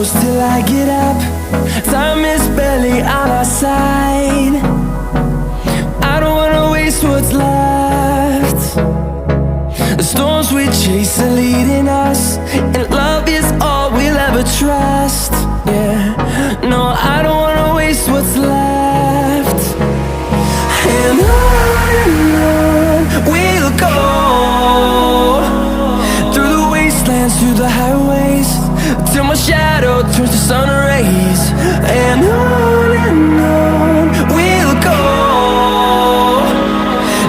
close till I get up. Time is barely on our side. I don't wanna waste what's left. The storms we chase are leading us, and love is all we'll ever trust. Yeah, no, I don't wanna waste what's left. And on we'll go, through the wastelands, through the highways, till my shadow turns to sun rays. And on we'll go,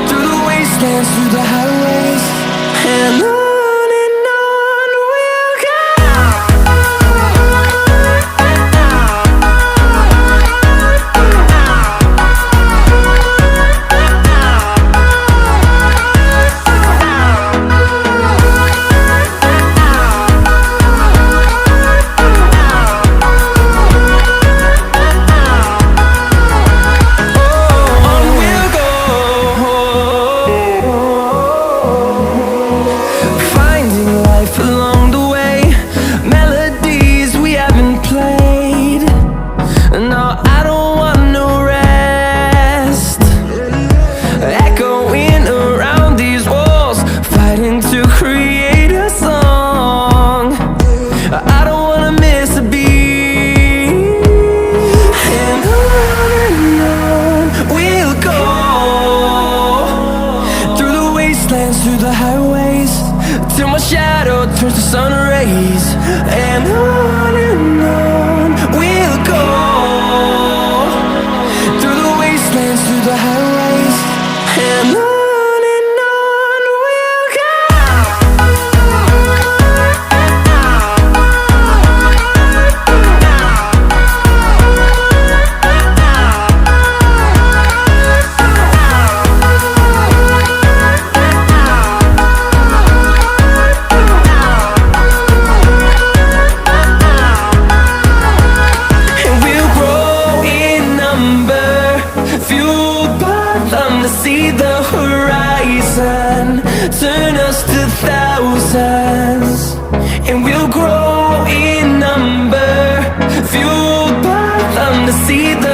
through the wastelands, through the highways, and on we'll go. Through the highways, till my shadow turns to sun rays. And on we'll go, through the wastelands, through the highways, and on we'll go. See the horizon, turn us to thousands, and we'll grow in number, fueled by them to see the